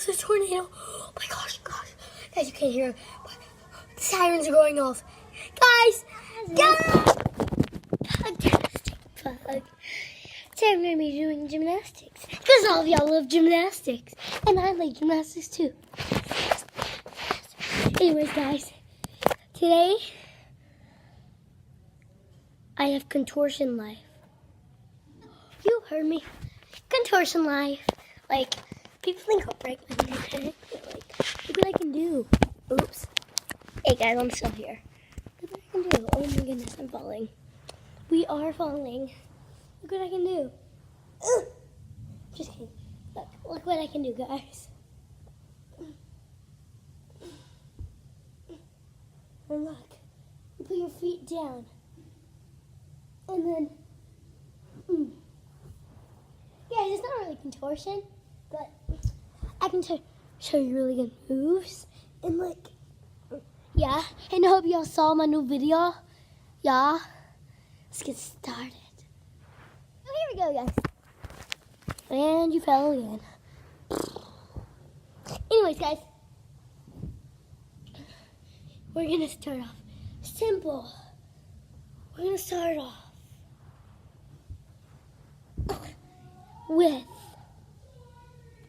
there's a tornado. Oh my gosh. Guys, you can't hear it, but the sirens are going off. Guys! Fantastic bug. Today I'm going to be doing gymnastics. Because all of y'all love gymnastics. And I like gymnastics too. Anyways, guys. Today, I have contortion life. You heard me. Contortion life. Like, people think I'll break my neck. Like, look what I can do. Oops. Hey guys, I'm still here. Look what I can do. Oh my goodness, I'm falling. We are falling. Look what I can do. Just kidding. Look what I can do, guys. And look, you put your feet down. And then, yeah, it's not really contortion, but I can show you really good moves. And like, yeah, and I hope y'all saw my new video. Yeah, let's get started. Oh, here we go, guys. And you fell again. Anyways, guys, we're gonna start off simple. We're gonna start off with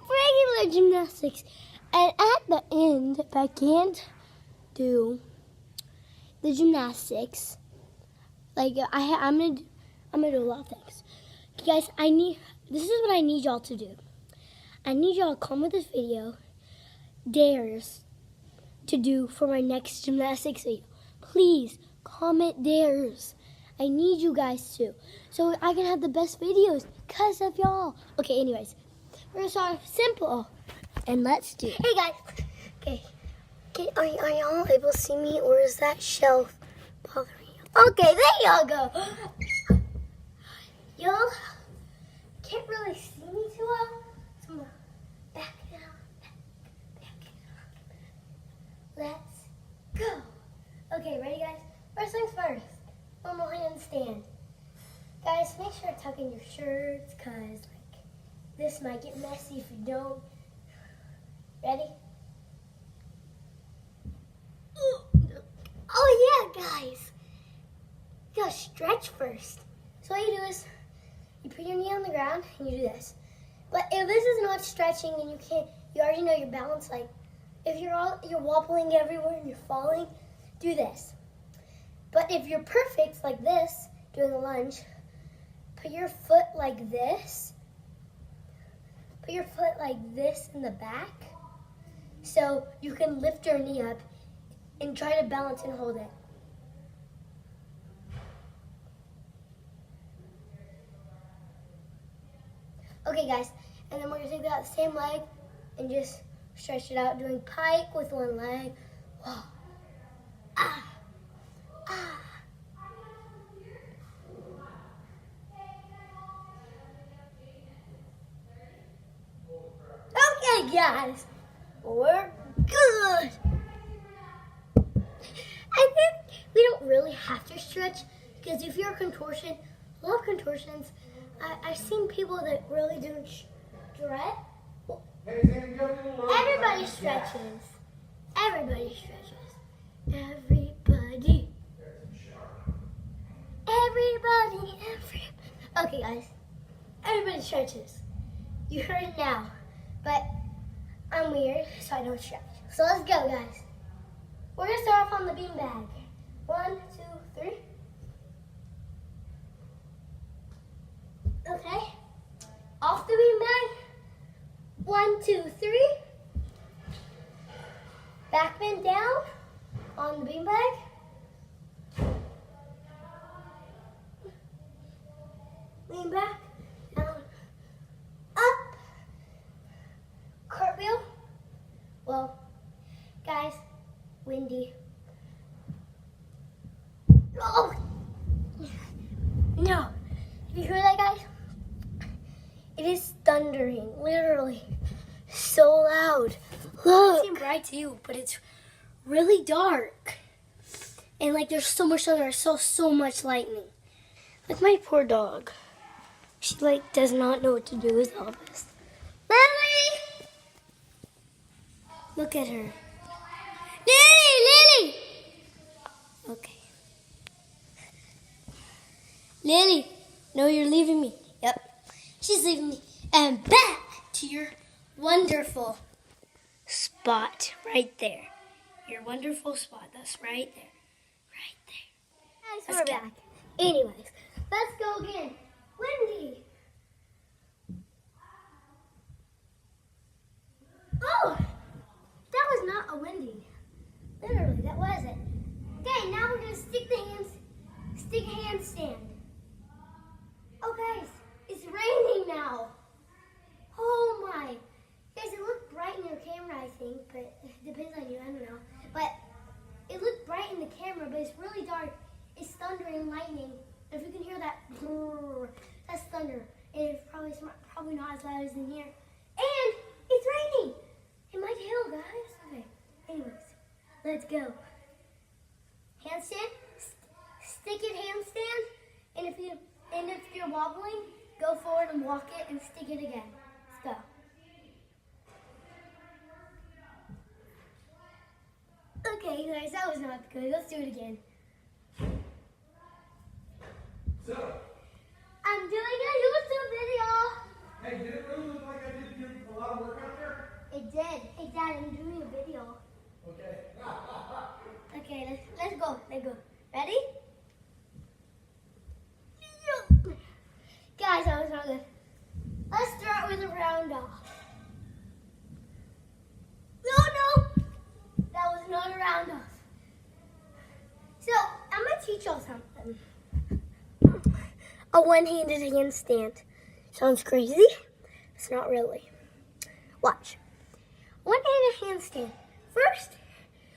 regular gymnastics, and at the end, if I can't do the gymnastics, like I'm gonna do a lot of things. Guys, this is what I need y'all to do. I need y'all to comment this video dares to do for my next gymnastics video. Please comment dares. I need you guys to, so I can have the best videos because of y'all. Okay, anyways, we're gonna start simple, and let's do it. Hey guys, okay, are y'all able to see me, or is that shelf bothering you? Okay, there y'all go. Y'all can't really see me too well, so I'm gonna back it up, back it up. Let's go. Okay, ready guys? First things first, normal handstand. Guys, make sure to tuck in your shirts, cause like this might get messy if you don't. Ready? Oh yeah, guys. You gotta stretch first. So what you do is you put your knee on the ground and you do this. But if this is not stretching and you already know your balance, like if you're wobbling everywhere and you're falling, do this. But if you're perfect like this, doing a lunge, put your foot like this. Put your foot like this in the back so you can lift your knee up and try to balance and hold it. Okay guys, and then we're gonna take that same leg and just stretch it out, doing pike with one leg. Whoa. Ah. Ah. Okay guys, we're good. I think we don't really have to stretch, because if you're a contortion, a lot of contortions, I've seen people that really don't stretch. Everybody stretches. Everybody stretches. Everybody. Okay, guys. Everybody stretches. You heard it now. But I'm weird, so I don't stretch. So let's go, guys. We're going to start off on the beanbag. 1, 2, 3. Okay. Off the beanbag. 1, 2, 3. Back bend down on the beanbag. Lean back, down, up. Cartwheel. Well, guys, windy. Oh! No. Have you heard that, guys? It is thundering, literally. So loud. Look. It seems bright to you, but it's really dark. And like there's so much thunder, so much lightning. Like my poor dog. She like does not know what to do with all this. Lily! Look at her. Lily! Okay. Lily, no, you're leaving me. Yep, she's leaving me. And back to your wonderful spot right there. Your wonderful spot. That's right there. Right there. Guys, we're back. Anyways, let's go again. Wendy. Oh, that was not a Wendy. Literally, that wasn't. Okay, now we're gonna stick a handstand. Oh guys, it's raining now. Oh my. Guys, it looked bright in your camera, I think, but it depends on you, I don't know. But it looked bright in the camera, but it's really dark. It's thunder and lightning. If you can hear that, that's thunder. And it's probably not as loud as in here. And it's raining. It might hail, guys. Okay, anyways, let's go. Handstand, stick it handstand, and if you're wobbling, go forward and walk it and stick it again. Let's go. Okay, guys, that was not good. Let's do it again. So, I'm doing a YouTube video. hey, did it really look like I did do a lot of work out there? It did. Hey, Dad, I'm doing a video. Okay. Okay, let's go. Let's go. Ready? Guys, that was not good. Let's start with a round off. No. That was not a round off. So, I'm going to teach y'all something. A one-handed handstand. Sounds crazy? It's not really. Watch. One-handed handstand. First,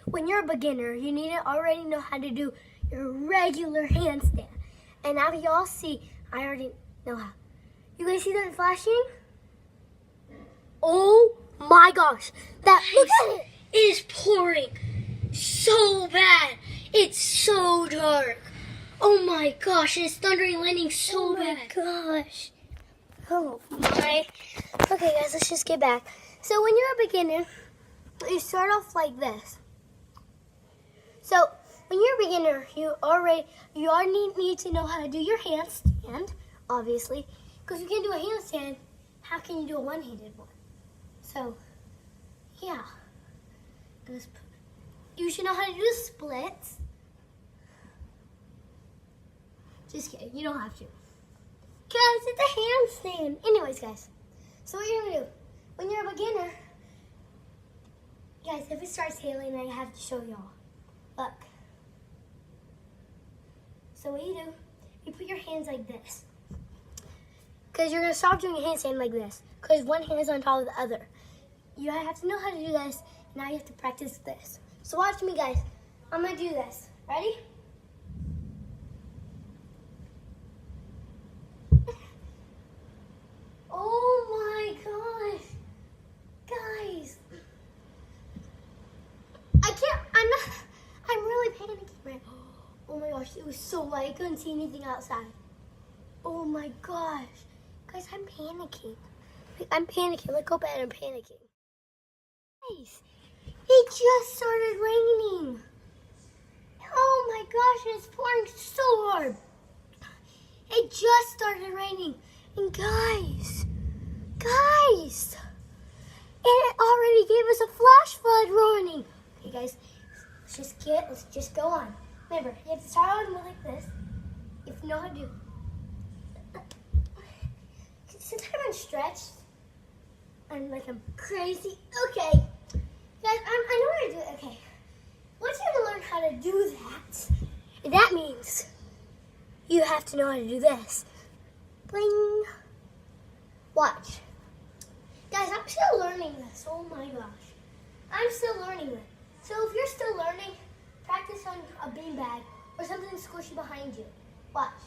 when you're a beginner, you need to already know how to do your regular handstand. And now y'all see, I already know how. You guys see that flashing? Oh my gosh. That, look at it. It is pouring so bad. It's so dark. Oh my gosh, it's thundering and lightning so bad. Oh my gosh. Oh my. Okay guys, let's just get back. So when you're a beginner, you start off like this. So when you're a beginner, you already need to know how to do your handstand, obviously. Because if you can't do a handstand, how can you do a one-handed one? So, yeah. You should know how to do splits. Just kidding, you don't have to. Guys, it's a handstand. Anyways, guys, so what you're gonna do, when you're a beginner, guys, if it starts hailing, I have to show y'all. Look. So what you do, you put your hands like this. Because you're gonna stop doing a handstand like this. Because one hand is on top of the other. You have to know how to do this. Now you have to practice this. So watch me, guys. I'm gonna do this. Ready? Oh my gosh. Guys. I'm really panicking right now. Oh my gosh, it was so light. I couldn't see anything outside. Oh my gosh. Guys, I'm panicking. I'm panicking. Let's go bed. I'm panicking. Guys, it just started raining. Oh my gosh, it's pouring so hard. It just started raining. And guys, it already gave us a flash flood warning. Okay guys, let's just go on. Remember, you have to start on like this. If you know how to do. Since I'm stretched, I'm crazy. Okay, guys, I know how to do it. Okay, once you learn how to do that means you have to know how to do this. Bling. Watch. Guys, I'm still learning this. Oh my gosh. I'm still learning this. So if you're still learning, practice on a beanbag or something squishy behind you. Watch.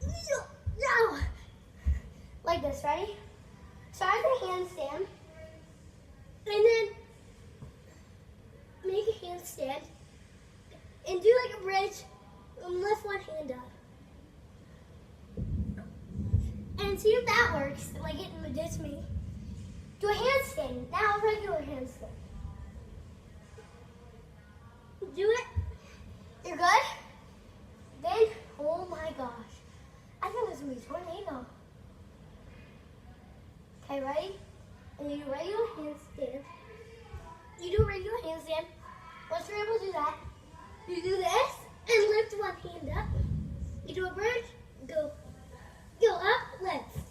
No. Like this, ready? Start the handstand. And then make a handstand. And do like a bridge and lift one hand up. And see if that works. Like it did to me. Do a handstand. Now a regular handstand. Okay, ready? And you do regular handstand. You do regular handstand. Once you're able to do that, you do this and lift one hand up. You do a bridge, go. Go up, lift.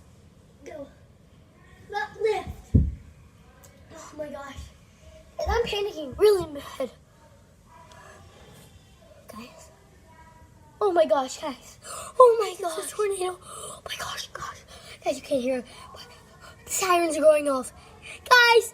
Go. Up, lift. Oh my gosh. And I'm panicking really bad. Guys. Oh my gosh, guys. Oh my gosh. It's a tornado. Oh my gosh, gosh. Guys, you can't hear it. But the sirens are going off. Guys,